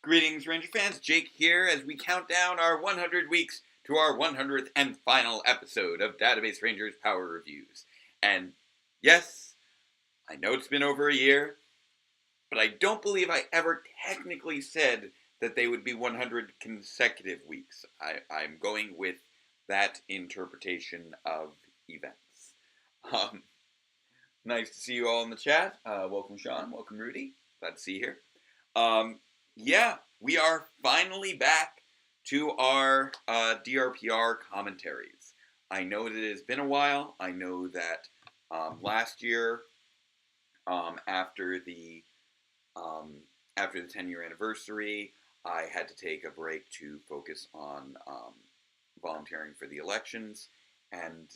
Greetings, Ranger fans. Jake here as we count down our 100 weeks to our 100th and final episode of Database Rangers Power Reviews. And yes, I know it's been over a year, but I don't believe I ever technically said that they would be 100 consecutive weeks. I'm going with that interpretation of events. Nice to see you all in the chat. Welcome, Sean. Welcome, Rudy. Glad to see you here. Yeah, we are finally back to our DRPR commentaries. I know that it has been a while. I know that last year, after the 10-year anniversary, I had to take a break to focus on volunteering for the elections, and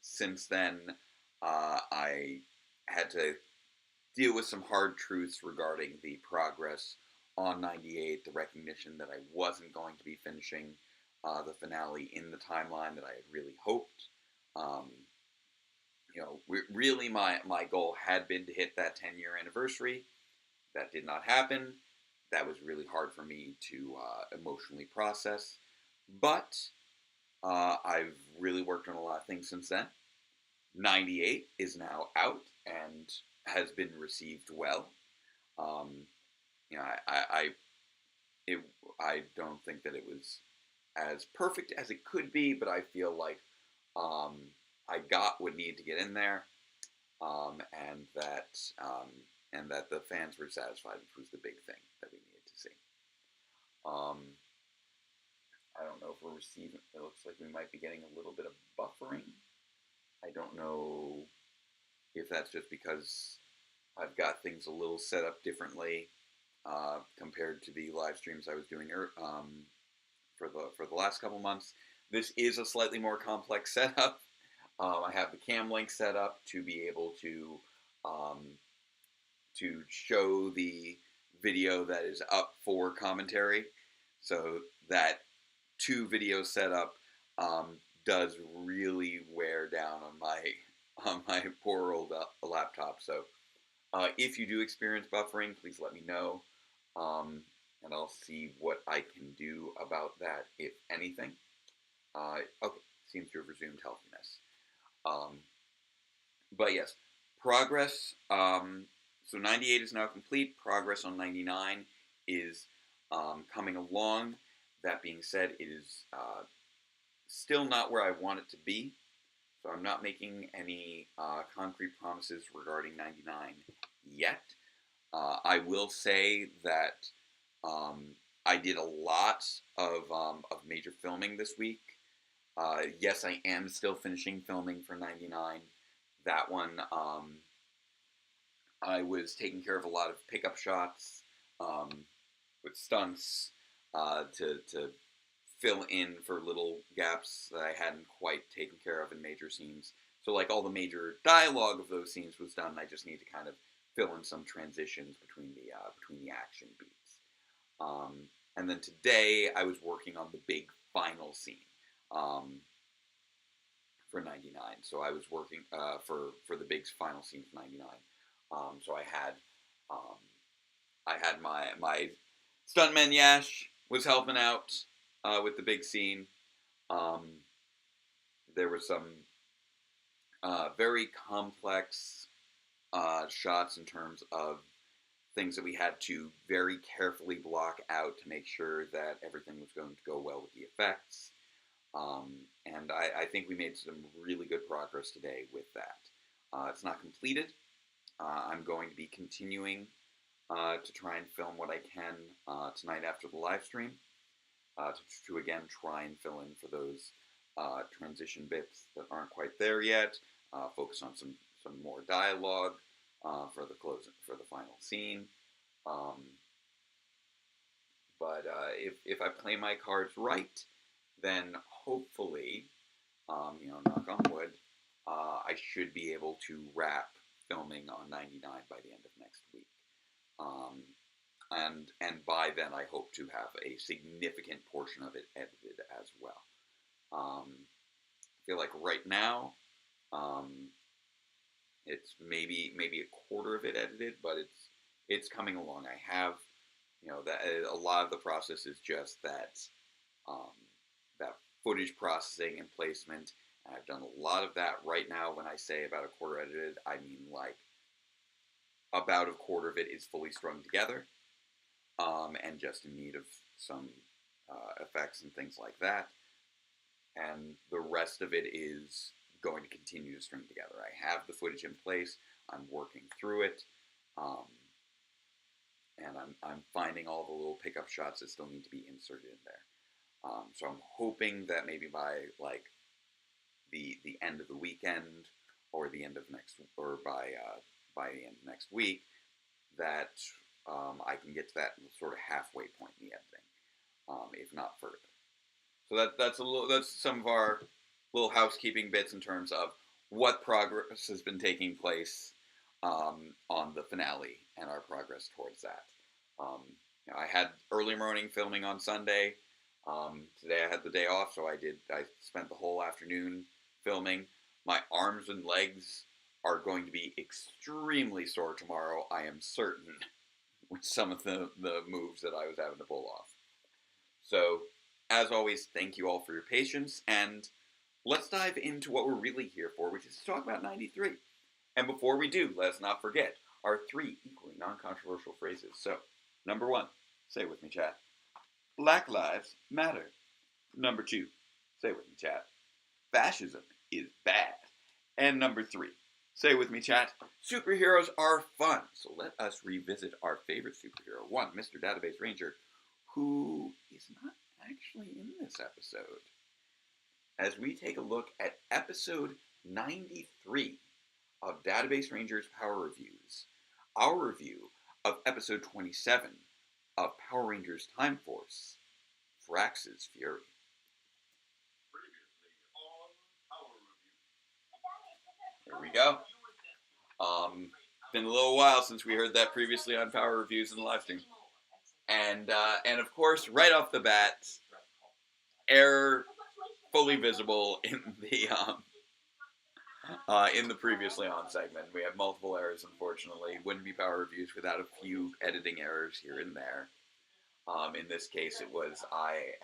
since then, I had to deal with some hard truths regarding the progress on 98, the recognition that I wasn't going to be finishing the finale in the timeline that I had really hoped. Really my goal had been to hit that 10-year anniversary. That did not happen. That was really hard for me to emotionally process. But I've really worked on a lot of things since then. 98 is now out and has been received well. I don't think that it was as perfect as it could be, but I feel like I got what needed to get in there, and that the fans were satisfied, which was the big thing that we needed to see. I don't know if we're receiving. It looks like we might be getting a little bit of buffering. I don't know if that's just because I've got things a little set up differently compared to the live streams I was doing for the last couple months. This is a slightly more complex setup. I have the cam link set up to be able to show the video that is up for commentary, so that two video setup does really wear down on my poor old laptop. So if you do experience buffering, please let me know, and I'll see what I can do about that, if anything. Okay, seems to have resumed healthiness. But yes, progress. So 98 is now complete. Progress on 99 is coming along. That being said, it is still not where I want it to be. So I'm not making any concrete promises regarding 99 yet. I will say that I did a lot of major filming this week. Yes, I am still finishing filming for 99. That one, I was taking care of a lot of pickup shots with stunts to fill in for little gaps that I hadn't quite taken care of in major scenes. So like all the major dialogue of those scenes was done. I just need to kind of fill in some transitions between the action beats. And then today I was working on the big final scene for 99. So I was working for the big final scene for 99. So I had my stuntman Yash was helping out with the big scene. There were some very complex shots in terms of things that we had to very carefully block out to make sure that everything was going to go well with the effects. And I think we made some really good progress today with that. It's not completed. I'm going to be continuing to try and film what I can tonight after the live stream, to again try and fill in for those transition bits that aren't quite there yet. Focus on some more dialogue for the final scene. But if I play my cards right, then hopefully, knock on wood, I should be able to wrap filming on 99 by the end of next week. And by then I hope to have a significant portion of it edited as well. I feel like right now, it's maybe a quarter of it edited, but it's coming along. I have that a lot of the process is just um, that footage processing and placement. And I've done a lot of that right now. When I say about a quarter edited, I mean like about a quarter of it is fully strung together, and just in need of some effects and things like that. And the rest of it is going to continue to string together. I have the footage in place. I'm working through it, um, and I'm finding all the little pickup shots that still need to be inserted in there. So I'm hoping that maybe by like the end of the weekend or the end of next or by the end of next week that I can get to that sort of halfway point in the editing, if not further. So that's some of our little housekeeping bits in terms of what progress has been taking place on the finale and our progress towards that. I had early morning filming on Sunday. Today I had the day off, so I spent the whole afternoon filming. My arms and legs are going to be extremely sore tomorrow, I am certain, with some of the moves that I was having to pull off. So, as always, thank you all for your patience, and let's dive into what we're really here for, which is to talk about 93. And before we do, let's not forget our 3 equally non-controversial phrases. So, number 1, say it with me, chat. Black lives matter. Number 2, say it with me, chat. Fascism is bad. And number 3, say it with me, chat. Superheroes are fun. So let us revisit our favorite superhero. 1, Mr. Database Ranger, who is not actually in this episode. As we take a look at episode 93 of Database Ranger's Power Reviews, our review of episode 27 of Power Rangers Time Force, Frax's Fury. Here we go. Been a little while since we heard that previously on Power Reviews in the live stream. And of course, right off the bat, error fully visible in the previously on segment. We have multiple errors, unfortunately. Wouldn't be Power Reviews without a few editing errors here and there. In this case, it was I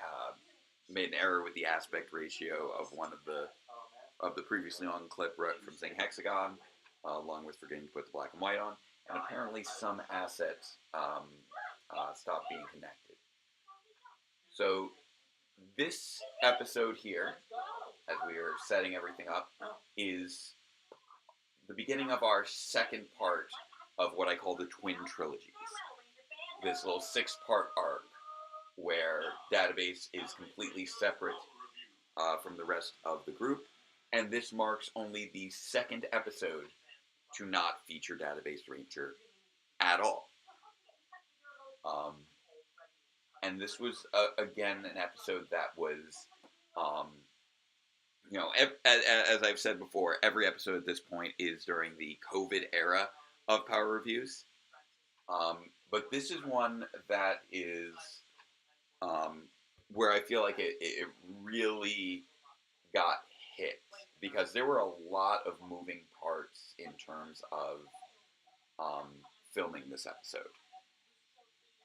made an error with the aspect ratio of one of the previously on clip from saying hexagon, along with forgetting to put the black and white on, and apparently some assets stopped being connected. So this episode here, as we are setting everything up, is the beginning of our second part of what I call the Twin Trilogies. This little 6-part arc where Database is completely separate from the rest of the group, and this marks only the second episode to not feature Database Ranger at all. And this was, again, an episode that was, as I've said before, every episode at this point is during the COVID era of Power Reviews. But this is one that is where I feel like it really got hit, because there were a lot of moving parts in terms of filming this episode.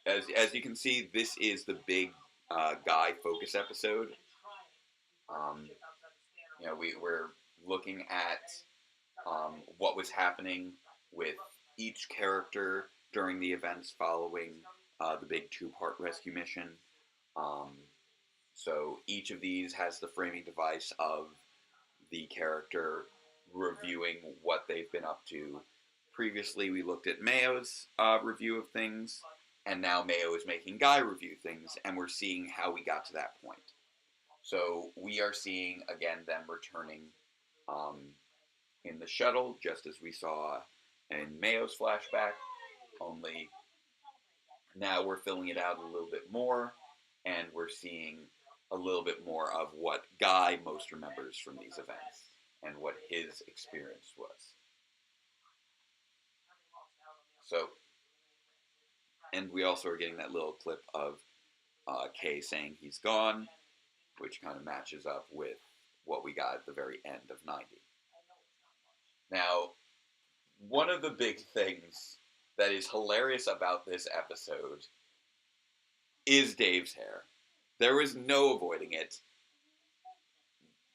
As you can see, this is the big guy focus episode. We're looking at what was happening with each character during the events following the big 2-part rescue mission. So each of these has the framing device of the character reviewing what they've been up to. Previously, we looked at Mayo's review of things, and now Mayo is making Guy review things, and we're seeing how we got to that point. So we are seeing, again, them returning in the shuttle, just as we saw in Mayo's flashback, only now we're filling it out a little bit more, and we're seeing a little bit more of what Guy most remembers from these events, and what his experience was. So, and we also are getting that little clip of Kay saying he's gone, which kind of matches up with what we got at the very end of 90. Now, one of the big things that is hilarious about this episode is Dave's hair. There was no avoiding it.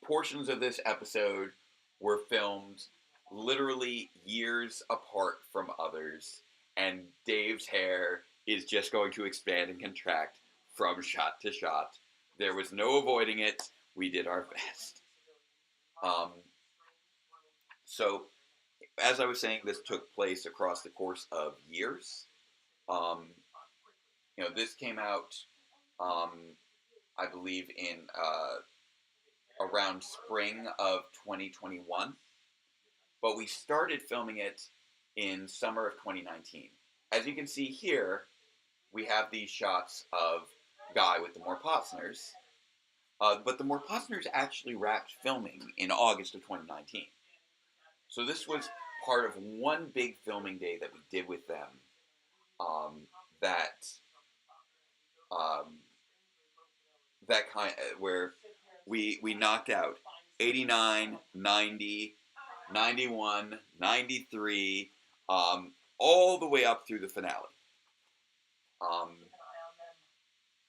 Portions of this episode were filmed literally years apart from others, and Dave's hair is just going to expand and contract from shot to shot. There was no avoiding it. We did our best. So, as I was saying, this took place across the course of years. This came out, I believe, in around spring of 2021, but we started filming it in summer of 2019. As you can see here, we have these shots of Guy with the Morpossners, but the Morpossners actually wrapped filming in August of 2019. So this was part of one big filming day that we did with them, where we knocked out 89, 90, 91, 93, all the way up through the finale.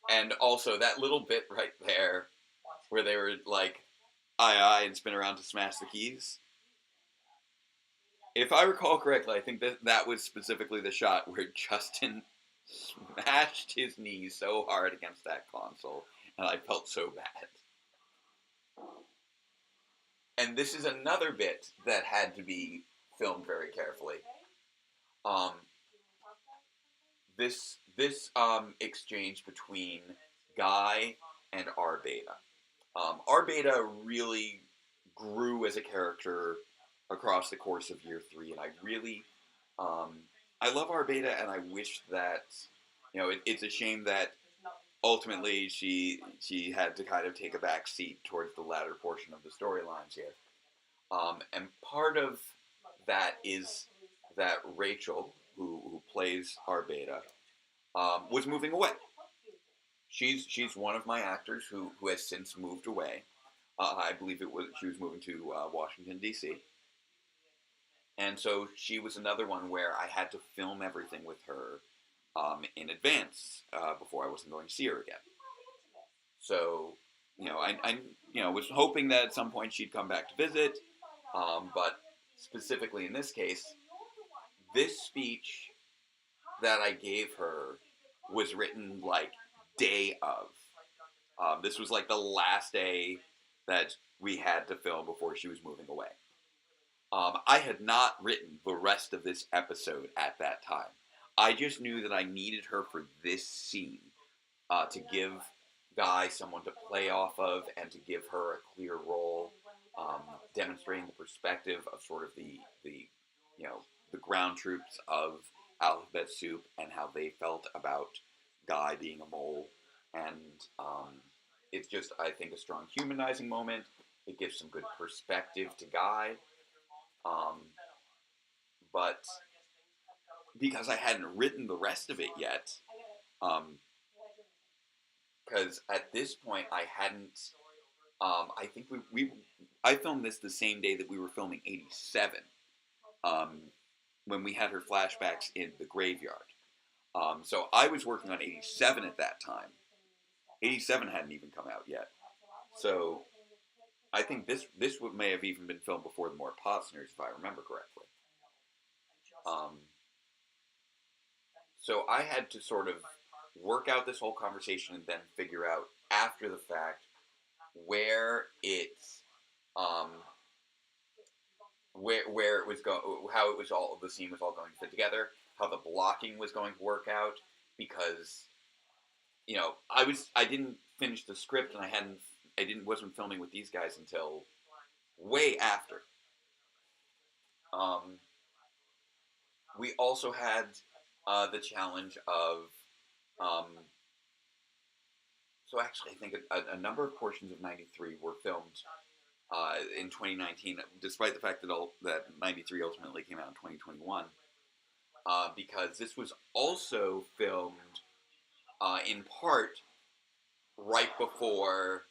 And also that little bit right there where they were like, aye aye, and spin around to smash the keys. If I recall correctly, I think that was specifically the shot where Justin smashed his knee so hard against that console, and I felt so bad. And this is another bit that had to be filmed very carefully. This exchange between Guy and R Beta. R Beta really grew as a character across the course of year 3, and I really, I love R Beta, and I wish that, it's a shame that ultimately she had to kind of take a back seat towards the latter portion of the storylines here. And part of that is that Rachel, who plays R Beta, was moving away. She's one of my actors who has since moved away. I believe she was moving to Washington, D.C. And so she was another one where I had to film everything with her in advance before I wasn't going to see her again. So, I was hoping that at some point she'd come back to visit, but specifically in this case, this speech that I gave her was written like day of. This was like the last day that we had to film before she was moving away. I had not written the rest of this episode at that time. I just knew that I needed her for this scene to give Guy someone to play off of and to give her a clear role, demonstrating the perspective of sort of the ground troops of Alphabet Soup and how they felt about Guy being a mole. And it's just, I think, a strong humanizing moment. It gives some good perspective to Guy. But because I hadn't written the rest of it yet, because at this point I hadn't, I think I filmed this the same day that we were filming 87, when we had her flashbacks in the graveyard. So I was working on 87 at that time. 87 hadn't even come out yet. So I think this may have even been filmed before the Morpossners, if I remember correctly. So I had to sort of work out this whole conversation and then figure out after the fact where it's where it was how it was all, the scene was all going to fit together, how the blocking was going to work out, because I didn't finish the script and I wasn't filming with these guys until way after. We also had the challenge of so actually I think a number of portions of 93 were filmed in 2019, despite the fact that 93 ultimately came out in 2021, because this was also filmed in part right before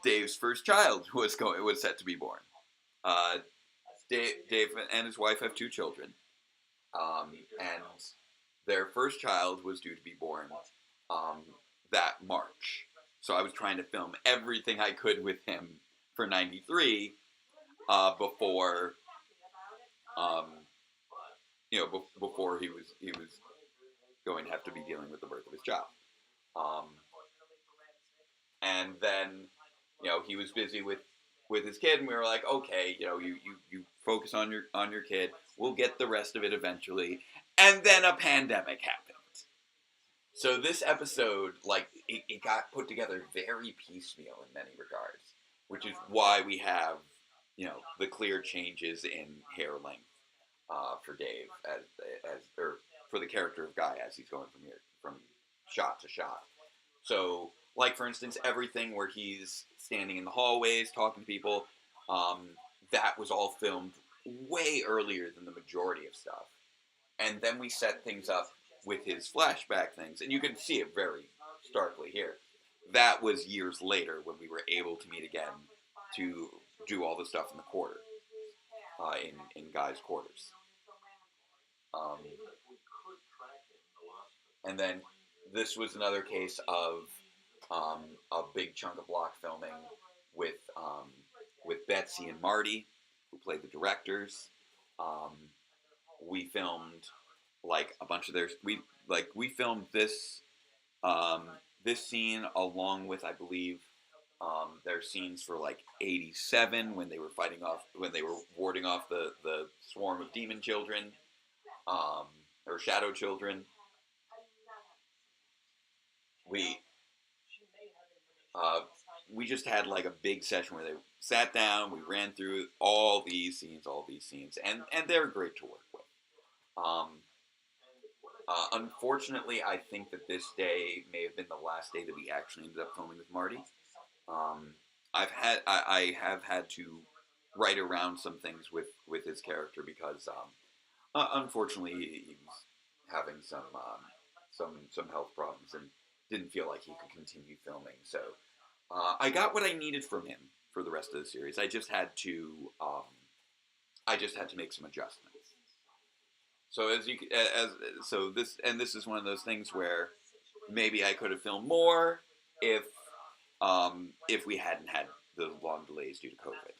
Dave's first child was set to be born. Dave and his wife have 2 children, and their first child was due to be born um, that March. So I was trying to film everything I could with him for '93 before, um, before he was going to have to be dealing with the birth of his child. Um, and then, he was busy with his kid, and we were like, okay, you focus on your kid. We'll get the rest of it eventually. And then a pandemic happened. So this episode, it got put together very piecemeal in many regards, which is why we have, the clear changes in hair length for Dave or for the character of Guy as he's going from shot to shot. So, like for instance, everything where he's standing in the hallways talking to people, that was all filmed way earlier than the majority of stuff. And then we set things up with his flashback things, and you can see it very starkly here. That was years later when we were able to meet again to do all the stuff in the quarter, in Guy's quarters. And then this was another case of a big chunk of block filming with Betsy and Marty, who played the directors. We filmed a bunch of we filmed this this scene along with, I believe, their scenes for '87 when they were warding off the swarm of demon children, or shadow children. We just had a big session where they sat down, we ran through all these scenes, and they're great to work with. Unfortunately, I think that this day may have been the last day that we actually ended up filming with Marty. I have had to write around some things with his character because unfortunately he was having some health problems and didn't feel like he could continue filming. So I got what I needed from him for the rest of the series. I just had to make some adjustments. So this is one of those things where maybe I could have filmed more if we hadn't had the long delays due to COVID.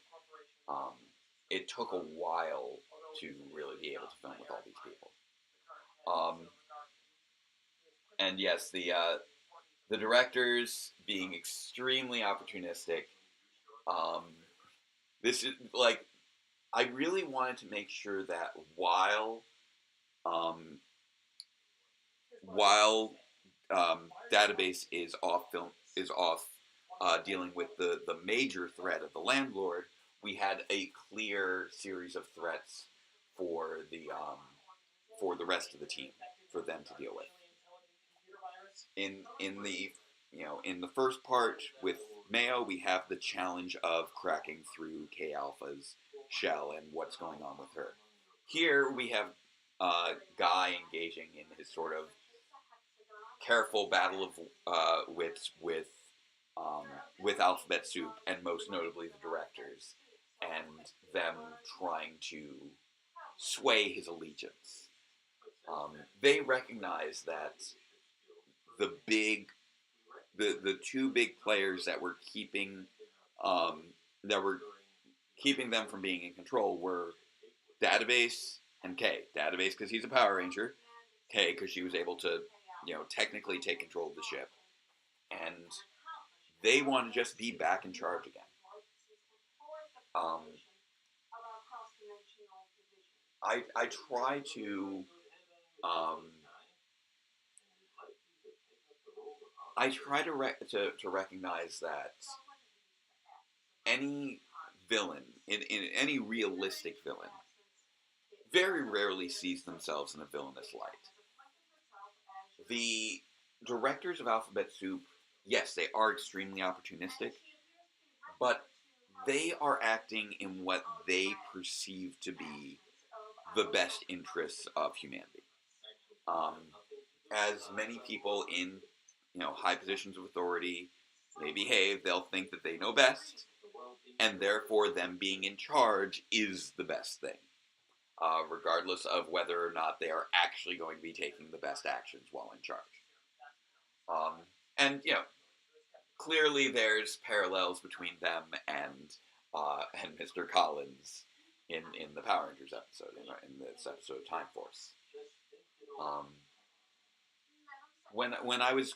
It took a while to really be able to film with all these people. And yes, the directors being extremely opportunistic. This is I really wanted to make sure that while Database is off dealing with the major threat of the landlord, we had a clear series of threats for the rest of the team for them to deal with. In the first part with Mayo, we have the challenge of cracking through K Alpha's shell and what's going on with her. Here we have Guy engaging in his sort of careful battle of wits with Alphabet Soup, and most notably the directors, and them trying to sway his allegiance. They recognize that the two big players that were keeping them from being in control were Database and K. Database because he's a Power Ranger, K because she was able to technically take control of the ship, and they want to just be back in charge again. I try to recognize that any villain, in any realistic villain, very rarely sees themselves in a villainous light. The directors of Alphabet Soup, yes, they are extremely opportunistic, but they are acting in what they perceive to be the best interests of humanity. As many people in high positions of authority may behave, they'll think that they know best, and therefore them being in charge is the best thing, regardless of whether or not they are actually going to be taking the best actions while in charge. Um, and clearly there's parallels between them and Mr. Collins in the Power Rangers episode, in this episode Time Force. Um, when I was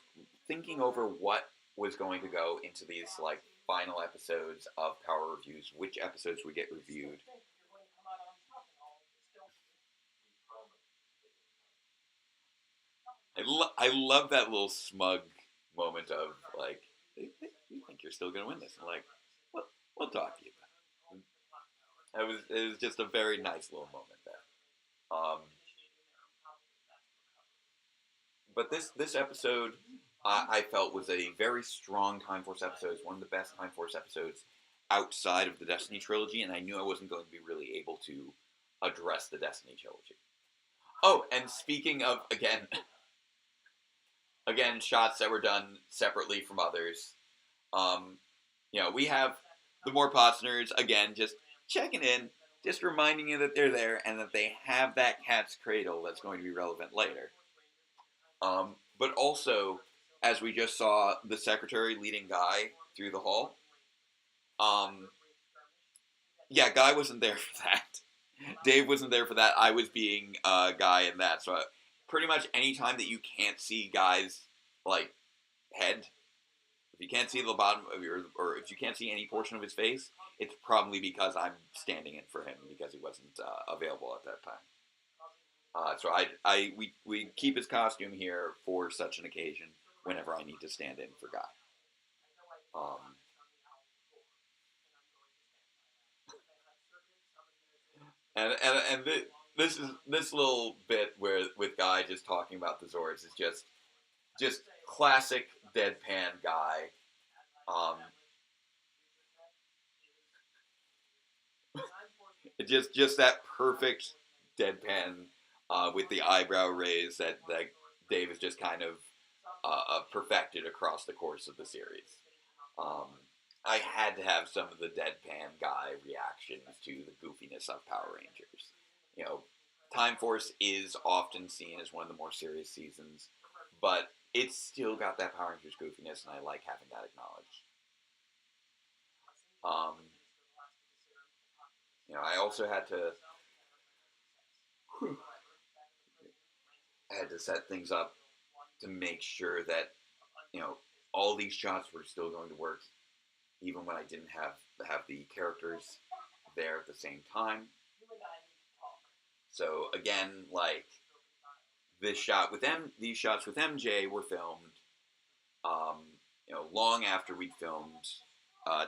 thinking over what was going to go into these like final episodes of Power Reviews, which episodes would get reviewed, I love that little smug moment of like, you think you're still going to win this? I'm like, well, we'll talk to you about it. It was just a very nice little moment there. But this episode, I felt was a very strong Time Force episode. It's one of the best Time Force episodes outside of the Destiny trilogy, and I knew I wasn't going to be really able to address the Destiny trilogy. Oh, and speaking of again, shots that were done separately from others. Um, we have the more Potsners again, just checking in, just reminding you that they're there and that they have that cat's cradle that's going to be relevant later. But also, as we just saw, the secretary leading Guy through the hall. Yeah, Guy wasn't there for that. Dave wasn't there for that. I was being Guy in that. So pretty much any time that you can't see Guy's like head, if you can't see the bottom of or if you can't see any portion of his face, it's probably because I'm standing in for him because he wasn't available at that time. So we keep his costume here for such an occasion whenever I need to stand in for Guy. Um, and this little bit where with Guy just talking about the Zords is just classic deadpan Guy. Um, just that perfect deadpan with the eyebrow raise that Dave has just kind of perfected across the course of the series. Um, I had to have some of the deadpan Guy reactions to the goofiness of Power Rangers. You know, Time Force is often seen as one of the more serious seasons, but it's still got that Power Rangers goofiness, and I like having that acknowledged. Um, I also had to set things up to make sure that you know all these shots were still going to work, even when I didn't have the characters there at the same time. So again, like these shots with MJ were filmed, um, long after we'd filmed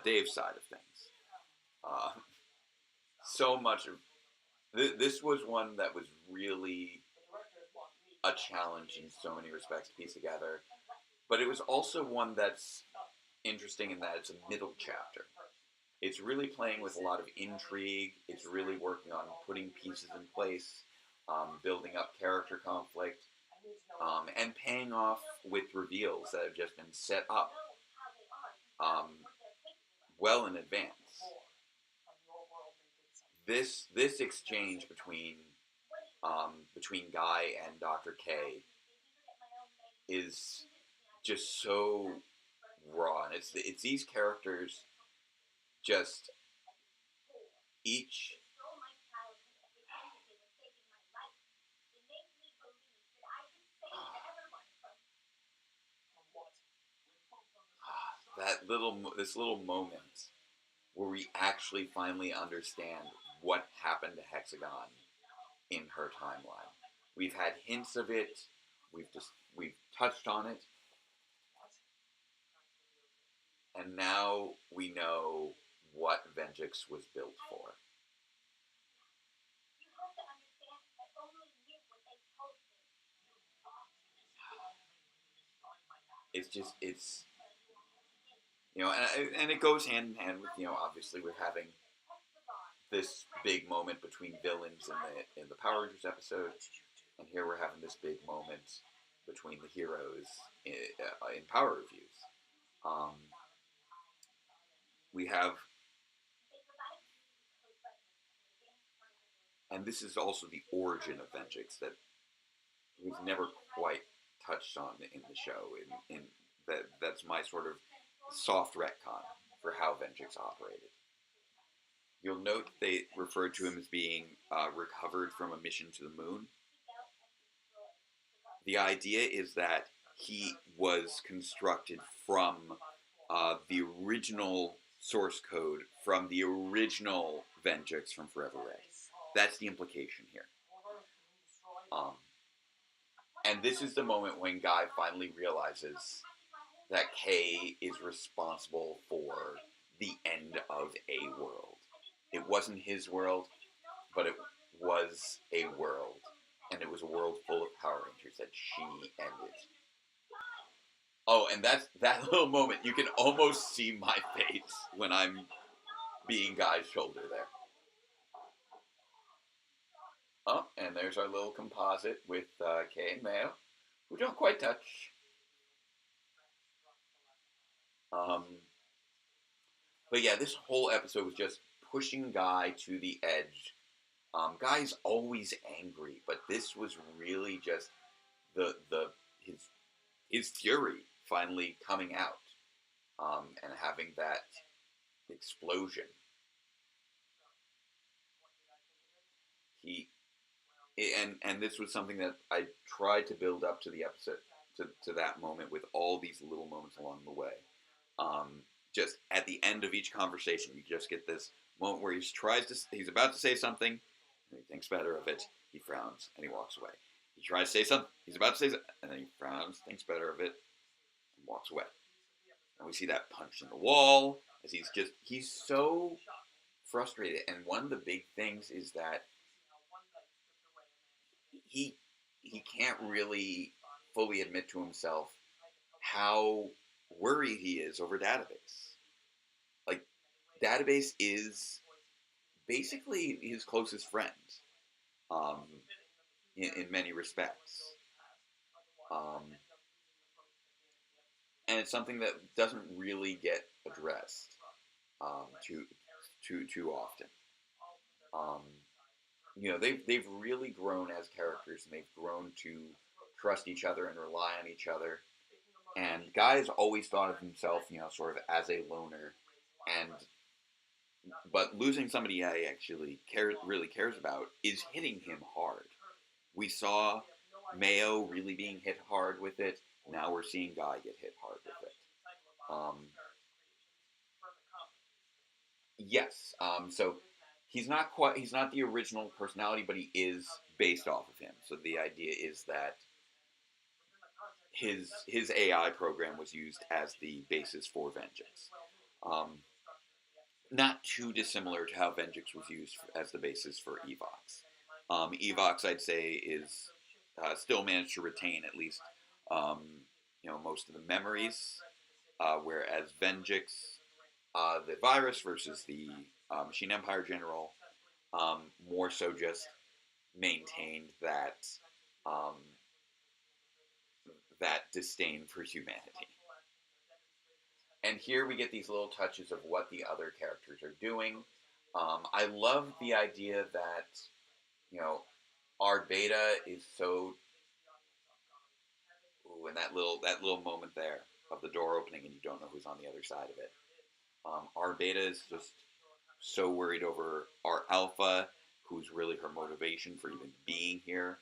Dave's side of things. Uh, so much of this was one that was really a challenge in so many respects to piece together, but it was also one that's interesting in that it's a middle chapter. It's really playing with a lot of intrigue. It's really working on putting pieces in place, building up character conflict, and paying off with reveals that have just been set up um, well in advance. This exchange between Guy and Dr. K is just so raw, and it's these characters just each this little moment where we actually finally understand what happened to Hexagon in her timeline. We've had hints of it. We've touched on it, and now we know what Vengeance was built for. It's and it goes hand in hand with obviously we're having this big moment between villains in the Power Rangers episode, and here we're having this big moment between the heroes in Power Reviews. Um, we have, and this is also the origin of Vengeance that we've never quite touched on in the show. In that's my sort of soft retcon for how Vengeance operated. You'll note they referred to him as being recovered from a mission to the moon. The idea is that he was constructed from the original source code from the original Vengeance from Forever Red. That's the implication here. And this is the moment when Guy finally realizes that Kay is responsible for the end of a world. It wasn't his world, but it was a world. And it was a world full of Power Rangers that she ended. Oh, and that's that little moment. You can almost see my face when I'm being Guy's shoulder there. Oh, and there's our little composite with Kay and Mayo, who don't quite touch. But yeah, this whole episode was just pushing Guy to the edge. Guy's always angry, but this was really just his fury finally coming out, and having that explosion. And this was something that I tried to build up to the episode, to that moment, with all these little moments along the way. Just at the end of each conversation, you just get this moment where he's about to say something, and he thinks better of it, he frowns, and he walks away. He tries to say something, he's about to say something, and then he frowns, thinks better of it, and walks away. And we see that punch in the wall, as he's so frustrated. And one of the big things is that he can't really fully admit to himself how worried he is over Database. Like, Database is basically his closest friend, in many respects. And it's something that doesn't really get addressed too often. They've really grown as characters, and they've grown to trust each other and rely on each other. And Guy's always thought of himself, sort of as a loner, but losing somebody I actually really cares about is hitting him hard. We saw Mayo really being hit hard with it. Now we're seeing Guy get hit hard with it. Yes. So he's not the original personality, but he is based off of him. So the idea is that his AI program was used as the basis for Vengeance. Not too dissimilar to how Vengeance was used as the basis for Evox. Evox, I'd say, is still managed to retain at least most of the memories, whereas Vengeance, the virus versus the Machine Empire General, more so just maintained that disdain for humanity. And here we get these little touches of what the other characters are doing. I love the idea that, our beta is so... Ooh, and that little moment there of the door opening and you don't know who's on the other side of it. Our beta is just so worried over our alpha, who's really her motivation for even being here.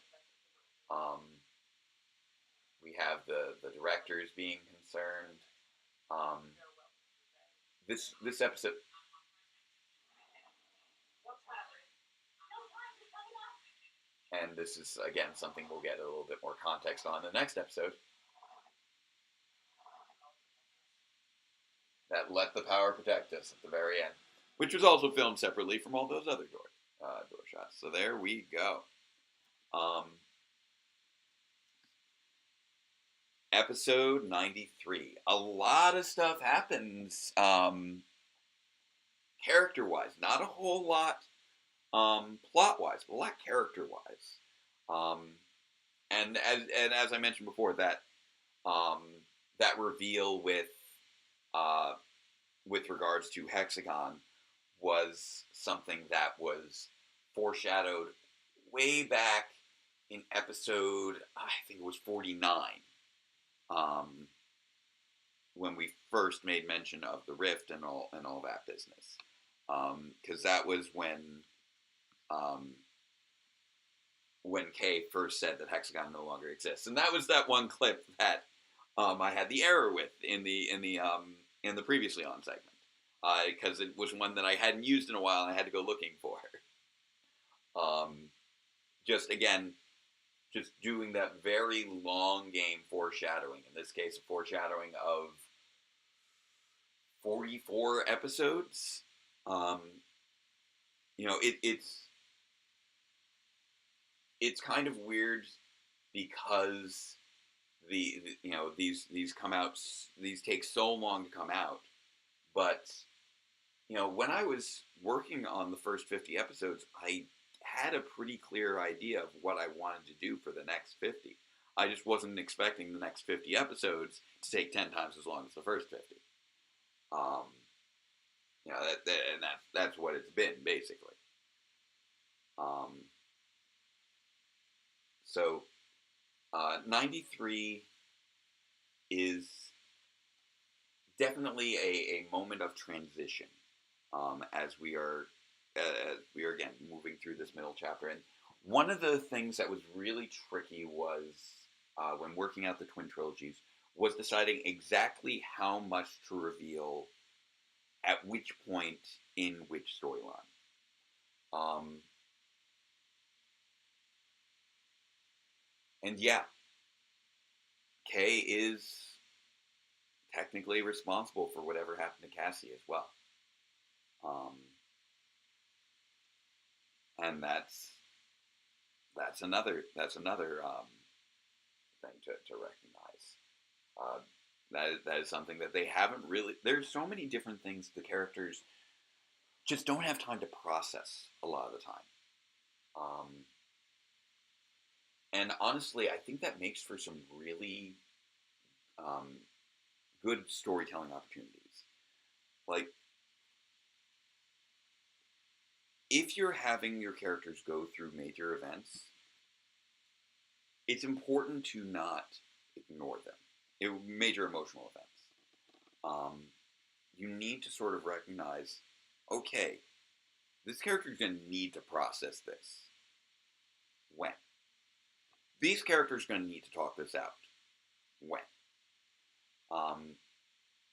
We have the directors being concerned. This episode... And this is, again, something we'll get a little bit more context on in the next episode. That Let the Power Protect Us at the very end. Which was also filmed separately from all those other door shots. So there we go. Episode 93. A lot of stuff happens character-wise. Not a whole lot plot-wise, but a lot character-wise. And as I mentioned before, that reveal with regards to Hexagon was something that was foreshadowed way back in episode, I think it was 49, um, when we first made mention of the Rift and all that business, because that was um, when Kay first said that Hexagon no longer exists, and that was that one clip that I had the error with in the previously on segment, because it was one that I hadn't used in a while and I had to go looking for. Um, just again, just doing that very long game foreshadowing. In this case, a foreshadowing of 44 episodes. Um, it's kind of weird because these come out, these take so long to come out, but when I was working on the first 50 episodes, I had a pretty clear idea of what I wanted to do for the next 50. I just wasn't expecting the next 50 episodes to take 10 times as long as the first 50. Um, that's what it's been basically. Um, so 93 is definitely a moment of transition, as we are again moving through this middle chapter. And one of the things that was really tricky was when working out the Twin Trilogies was deciding exactly how much to reveal at which point in which storyline. And yeah, Kay is technically responsible for whatever happened to Cassie as well. Um, and that's another thing to recognize. That is something that they haven't really. There's so many different things the characters just don't have time to process a lot of the time. Um, and honestly, I think that makes for some really um, good storytelling opportunities. Like, if you're having your characters go through major events, it's important to not ignore them. Major emotional events. Um, you need to sort of recognize, okay, this character is going to need to process this. When? These characters are going to need to talk this out. When? Um,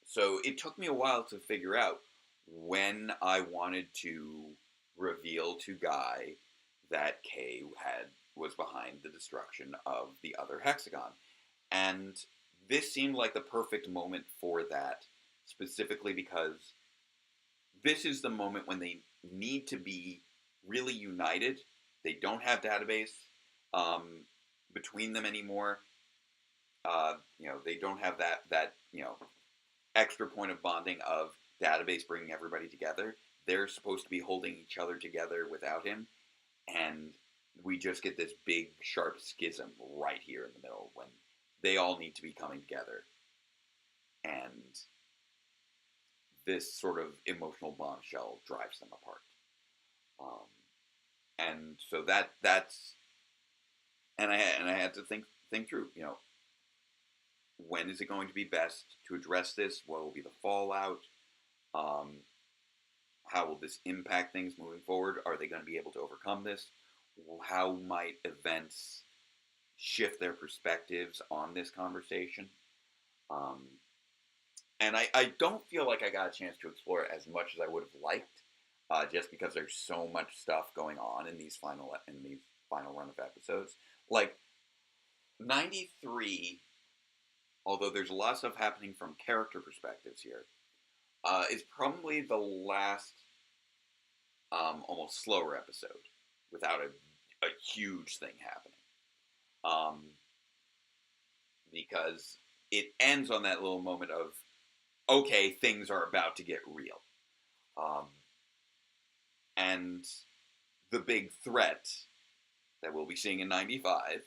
so it took me a while to figure out when I wanted to reveal to Guy that Kay was behind the destruction of the other hexagon. And this seemed like the perfect moment for that, specifically because this is the moment when they need to be really united. They don't have database between them anymore. They don't have that extra point of bonding of database bringing everybody together. They're supposed to be holding each other together without him, and we just get this big sharp schism right here in the middle when they all need to be coming together, and this sort of emotional bombshell drives them apart. And so that's and I had to think through, when is it going to be best to address this? What will be the fallout? How will this impact things moving forward? Are they going to be able to overcome this? How might events shift their perspectives on this conversation? And I don't feel like I got a chance to explore it as much as I would have liked, just because there's so much stuff going on in these final run of episodes. Like 93, although there's a lot of stuff happening from character perspectives here, is probably the last almost slower episode without a huge thing happening. Because it ends on that little moment of, okay, things are about to get real. And the big threat that we'll be seeing in 95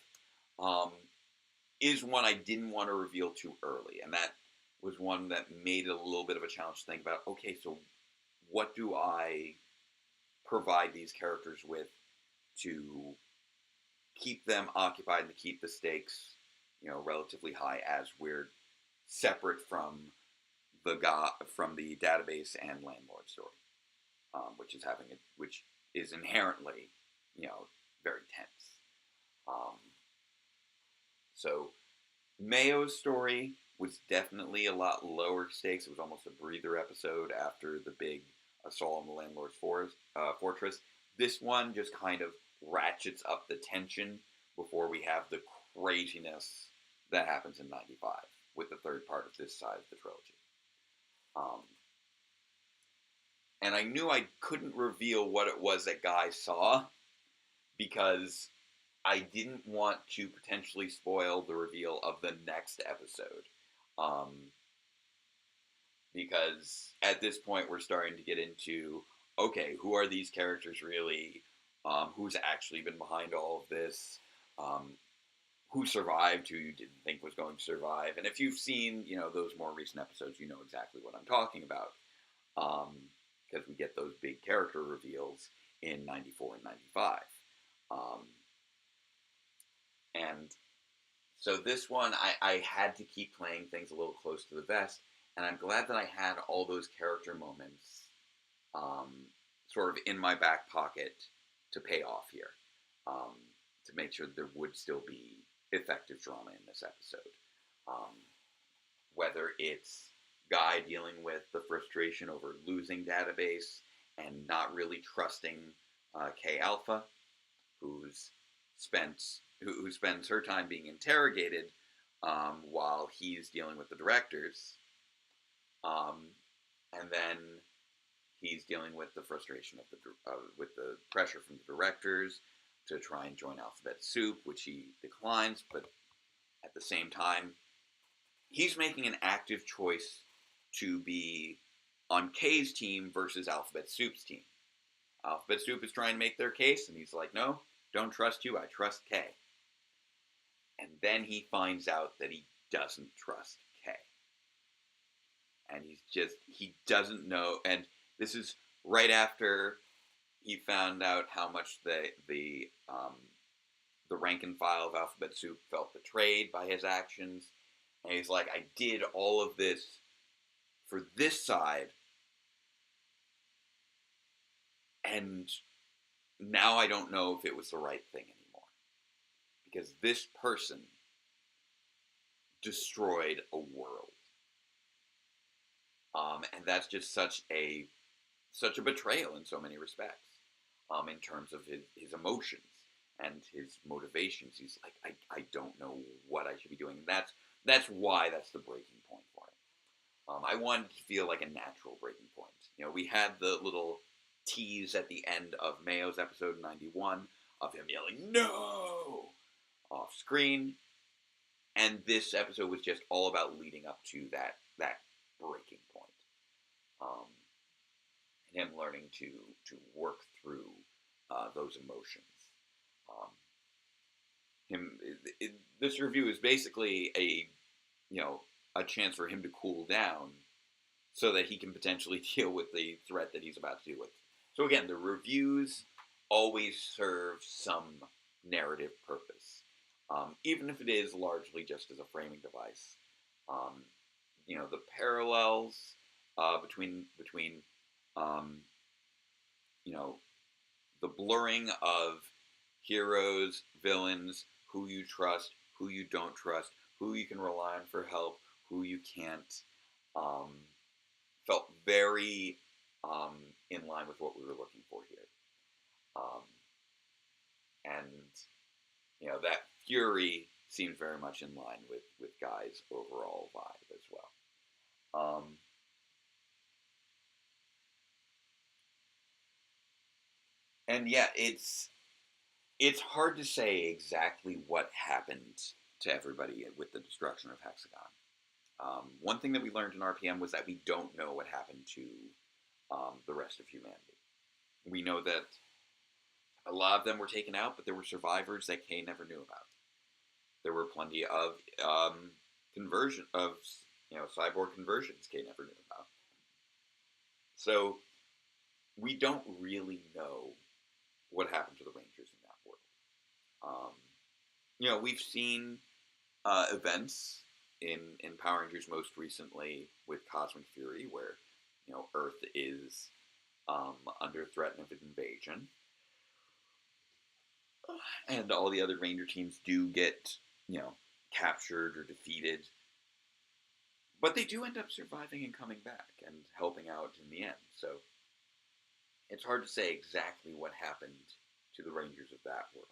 is one I didn't want to reveal too early. And that was one that made it a little bit of a challenge to think about, okay, so what do I provide these characters with to keep them occupied and to keep the stakes, relatively high as we're separate from from the database and landlord story, which is inherently, very tense. Um, so Mayo's story was definitely a lot lower stakes. It was almost a breather episode after the big assault on the landlord's fortress. This one just kind of ratchets up the tension before we have the craziness that happens in '95 with the third part of this side of the trilogy. Um, and I knew I couldn't reveal what it was that Guy saw because I didn't want to potentially spoil the reveal of the next episode. Because at this point we're starting to get into, okay, who are these characters really? Who's actually been behind all of this? Who survived, who you didn't think was going to survive? And if you've seen, those more recent episodes, you know exactly what I'm talking about. Because we get those big character reveals in '94 and '95. And so this one, I had to keep playing things a little close to the vest, and I'm glad that I had all those character moments sort of in my back pocket to pay off here, to make sure that there would still be effective drama in this episode. Whether it's Guy dealing with the frustration over losing database and not really trusting K Alpha, who spends her time being interrogated while he's dealing with the directors, and then he's dealing with the frustration of with the pressure from the directors to try and join Alphabet Soup, which he declines, but at the same time, he's making an active choice to be on K's team versus Alphabet Soup's team. Alphabet Soup is trying to make their case, and he's like, no, don't trust you, I trust K. And then he finds out that he doesn't trust K. And he doesn't know, and this is right after he found out how much the rank and file of Alphabet Soup felt betrayed by his actions. And he's like, I did all of this for this side, and now I don't know if it was the right thing anymore. Because this person destroyed a world. And that's just such a betrayal in so many respects, in terms of his emotions and his motivations. He's like, I don't know what I should be doing. And that's why that's the breaking point for him. I wanted to feel like a natural breaking point. We had the little tease at the end of Mayo's episode 91 of him yelling, no, off screen. And this episode was just all about leading up to that breaking point. And him learning to work through those emotions. This review is basically a chance for him to cool down so that he can potentially deal with the threat that he's about to deal with. So again, the reviews always serve some narrative purpose, even if it is largely just as a framing device. The parallels between the blurring of heroes, villains, who you trust, who you don't trust, who you can rely on for help, who you can't, felt very in line with what we were looking for here. And that fury seemed very much in line with Guy's overall vibe as well. And yeah, it's hard to say exactly what happened to everybody with the destruction of Hexagon. One thing that we learned in RPM was that we don't know what happened to the rest of humanity. We know that a lot of them were taken out, but there were survivors that Kay never knew about. There were plenty of cyborg conversions Kay never knew about. So we don't really know what happened to the Rangers in that world. We've seen events in Power Rangers, most recently with Cosmic Fury, where Earth is under threat of invasion, and all the other Ranger teams do get captured or defeated, but they do end up surviving and coming back and helping out in the end. So it's hard to say exactly what happened to the Rangers of that world.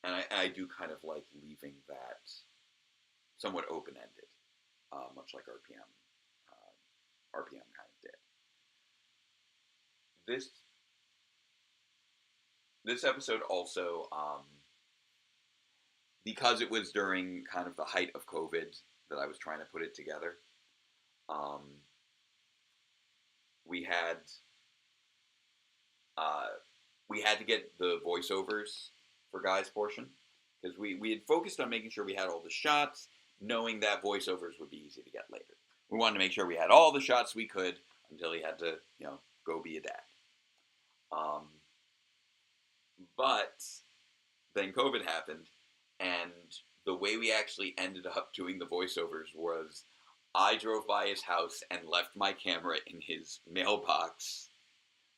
And I do kind of like leaving that somewhat open-ended, much like RPM kind of did. This episode also, because it was during kind of the height of COVID that I was trying to put it together, we had to get the voiceovers for Guy's portion, because we had focused on making sure we had all the shots, knowing that voiceovers would be easy to get later. We wanted to make sure we had all the shots we could until he had to, go be a dad. But then COVID happened, and the way we actually ended up doing the voiceovers was I drove by his house and left my camera in his mailbox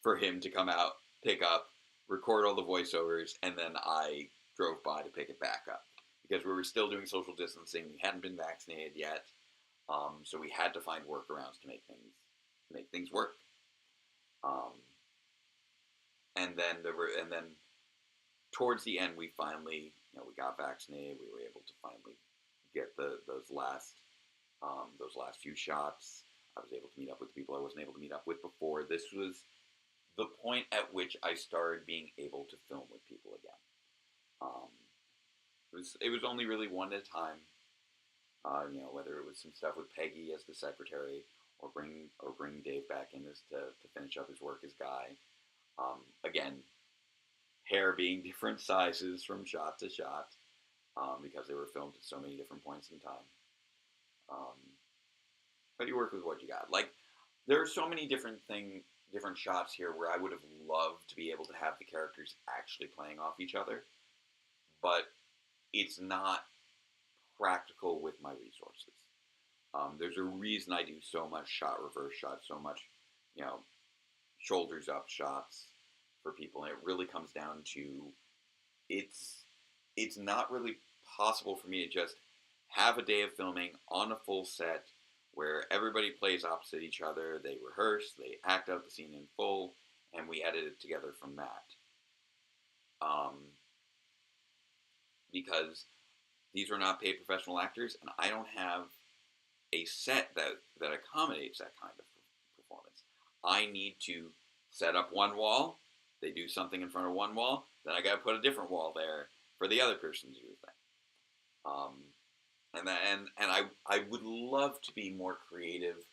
for him to come out, pick up, record all the voiceovers, and then I drove by to pick it back up. Because we were still doing social distancing, we hadn't been vaccinated yet, so we had to find workarounds to make things work. And then towards the end, we finally, we got vaccinated. We were able to finally get those last few shots. I was able to meet up with people I wasn't able to meet up with before. This was the point at which I started being able to film with people again. It was only really one at a time. Whether it was some stuff with Peggy as the secretary, or bring Dave back in to finish up his work as Guy. Again, hair being different sizes from shot to shot, because they were filmed at so many different points in time. But you work with what you got. Like, there are so many different shots here where I would have loved to be able to have the characters actually playing off each other, but it's not practical with my resources. There's a reason I do so much shot reverse shots, so much, shoulders up shots for people, and it really comes down to it's not really possible for me to just have a day of filming on a full set where everybody plays opposite each other, they rehearse, they act out the scene in full, and we edit it together from that. Because these are not paid professional actors, and I don't have a set that accommodates that kind of performance. I need to set up one wall, they do something in front of one wall, then I got to put a different wall there for the other person to do the thing. And I would love to be more creative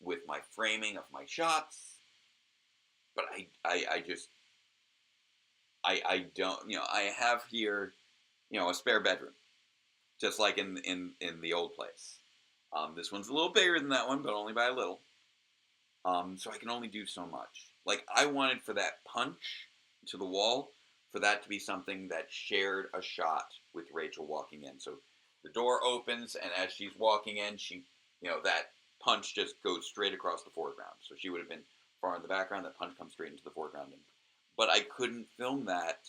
with my framing of my shots, but I just don't, I have here, a spare bedroom, just like in the old place. This one's a little bigger than that one, but only by a little. So I can only do so much. Like, I wanted for that punch to the wall, for that to be something that shared a shot with Rachel walking in. So the door opens, and as she's walking in, she, that punch just goes straight across the foreground. So she would have been far in the background, that punch comes straight into the foreground. But I couldn't film that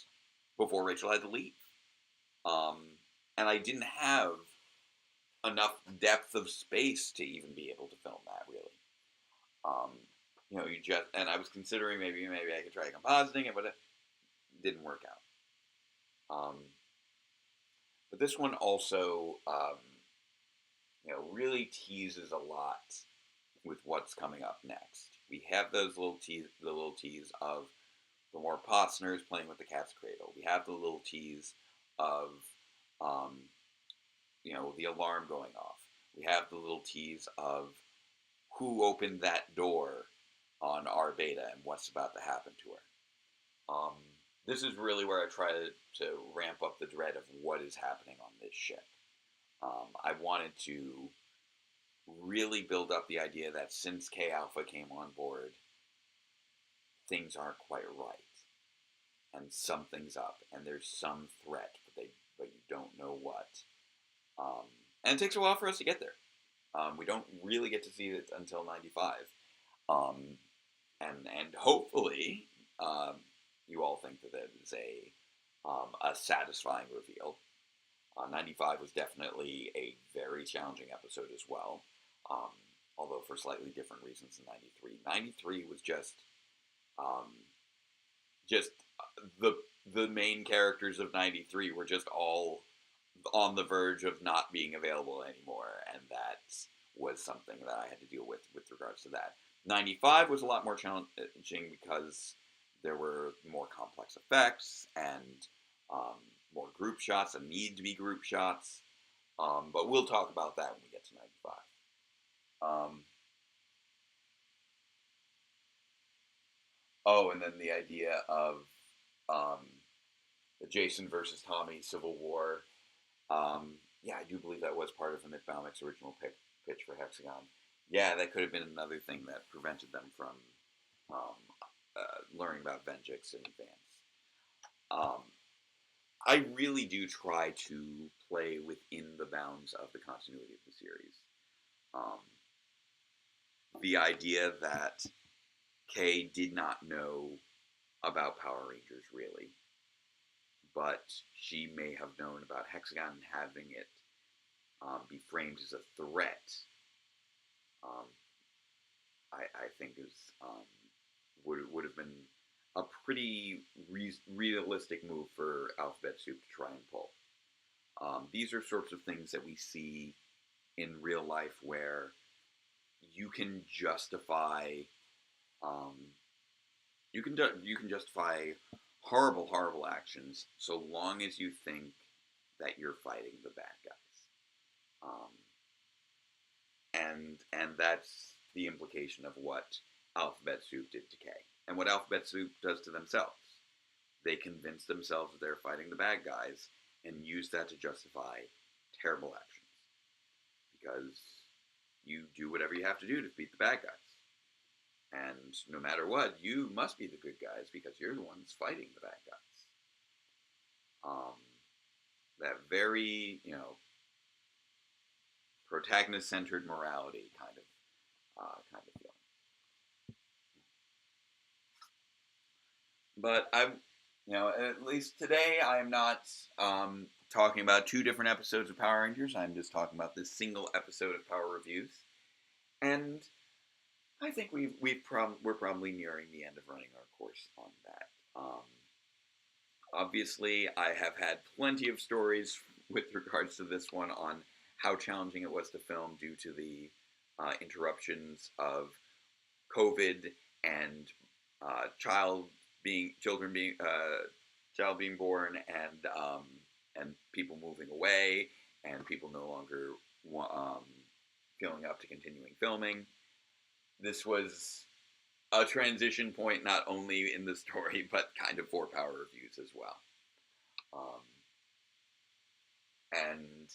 before Rachel had to leave. And I didn't have enough depth of space to even be able to film that, really. And I was considering maybe I could try compositing it, but it didn't work out. But this one also, really teases a lot with what's coming up next. We have the little tease of the more Potsners playing with the cat's cradle. We have the little tease of, the alarm going off. We have the little tease of who opened that door on our beta and what's about to happen to her. This is really where I try to ramp up the dread of what is happening on this ship. I wanted to really build up the idea that since K Alpha came on board, things aren't quite right. And something's up, and there's some threat, but they but you don't know what. And it takes a while for us to get there. We don't really get to see it until 95. Um, and hopefully, you all think that it is a satisfying reveal. 95 was definitely a very challenging episode as well, um, although for slightly different reasons than 93. 93 was um, just the main characters of 93 were just all on the verge of not being available anymore, and that was something that I had to deal with regards to that. 95 was a lot more challenging because there were more complex effects and um, more group shots and need to be group shots. But we'll talk about that when we get to 95. Um, oh, and then the idea of um, the Jason versus Tommy Civil War. Yeah, I do believe that was part of the Mythbaumics original pitch for Hexagon. Yeah, that could have been another thing that prevented them from um, learning about Vengeance in advance. Um, I really do try to play within the bounds of the continuity of the series. Um, the idea that Kay did not know about Power Rangers really, but she may have known about Hexagon and having it be framed as a threat. Um, I think is would have been a pretty realistic move for Alphabet Soup to try and pull. These are sorts of things that we see in real life where you can justify um, you can justify horrible actions so long as you think that you're fighting the bad guys. And that's the implication of what Alphabet Soup did to Kay, and what Alphabet Soup does to themselves. They convince themselves that they're fighting the bad guys and use that to justify terrible actions, because you do whatever you have to do to beat the bad guys. And no matter what, you must be the good guys because you're the ones fighting the bad guys. That very, protagonist-centered morality kind of feeling. But at least today I'm not talking about two different episodes of Power Rangers. I'm just talking about this single episode of Power Reviews, and I think we're probably nearing the end of running our course on that. Obviously, I have had plenty of stories with regards to this one on how challenging it was to film due to the interruptions of COVID and child being born, and people moving away, and people no longer feeling up to continuing filming. This was a transition point not only in the story but kind of for Power Reviews as well. And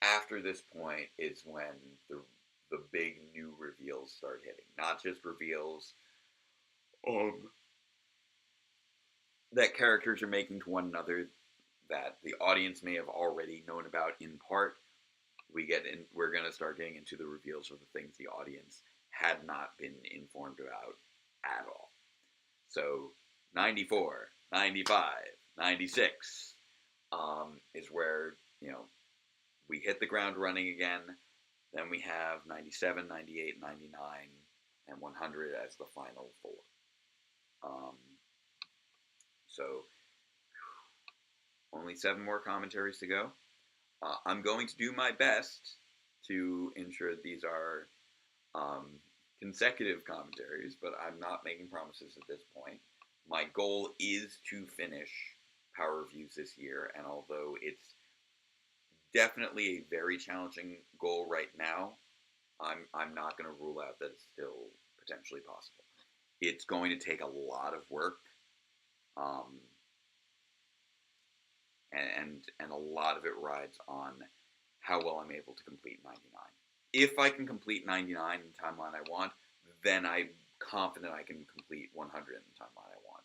after this point is when the big new reveals start hitting. Not just reveals that characters are making to one another that the audience may have already known about in part. We're going to start getting into the reveals of the things the audience had not been informed about at all. So 94, 95, 96 is where, we hit the ground running again. Then we have 97, 98, 99, and 100 as the final four. So only 7 more commentaries to go. I'm going to do my best to ensure that these are consecutive commentaries, but I'm not making promises at this point. My goal is to finish Power Reviews this year, and although it's definitely a very challenging goal right now, I'm not going to rule out that it's still potentially possible. It's going to take a lot of work, and a lot of it rides on how well I'm able to complete 99. If I can complete 99 in the timeline I want, then I'm confident I can complete 100 in the timeline I want.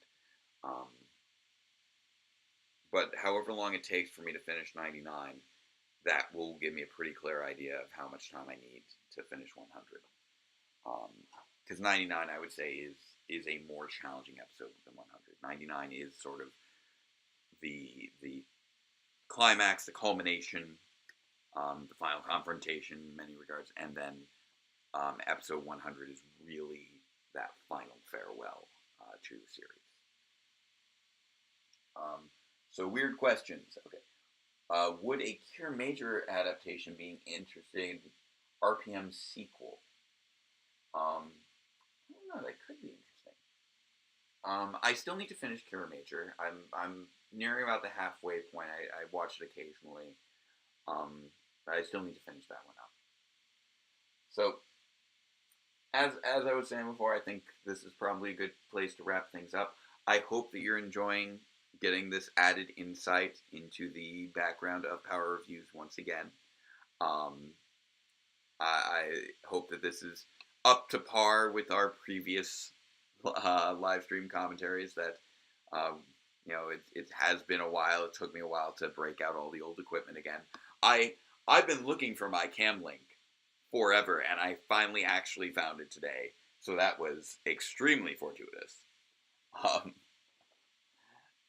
but however long it takes for me to finish 99, that will give me a pretty clear idea of how much time I need to finish 100. Because 99, I would say, is a more challenging episode than 100. 99 is sort of the climax, the culmination, the final confrontation in many regards, and then episode 100 is really that final farewell to the series. So weird questions. Okay. Would a Cure Major adaptation be an interesting RPM sequel? I don't know. That could be interesting. I still need to finish Cure Major. I'm nearing about the halfway point. I watch it occasionally. But I still need to finish that one up. So, as I was saying before, I think this is probably a good place to wrap things up. I hope that you're enjoying getting this added insight into the background of Power Reviews once again. I hope that this is up to par with our previous live stream commentaries. That it has been a while. It took me a while to break out all the old equipment again. I've been looking for my cam link forever, and I finally actually found it today. So that was extremely fortuitous.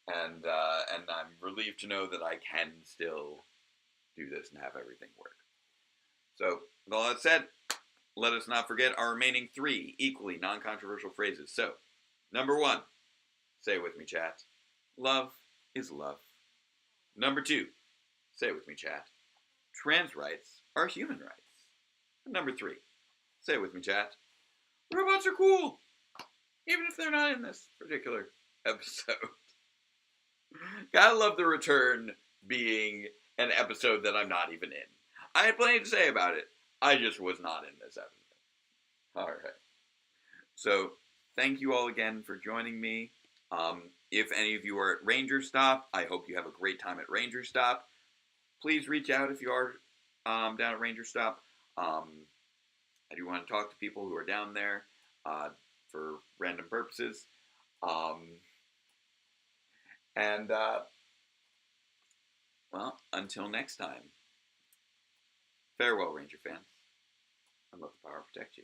And I'm relieved to know that I can still do this and have everything work. So, with all that said, let us not forget our remaining 3 equally non-controversial phrases. So, number 1, say it with me, chat. Love is love. Number 2, say it with me, chat. Trans rights are human rights. And number 3, say it with me, chat. Robots are cool, even if they're not in this particular episode. Gotta love the return being an episode that I'm not even in. I had plenty to say about it. I just was not in this episode. Alright. So, thank you all again for joining me. If any of you are at Ranger Stop, I hope you have a great time at Ranger Stop. Please reach out if you are down at Ranger Stop. I do want to talk to people who are down there for random purposes. Well, until next time, farewell, Ranger fans, and let the power protect you.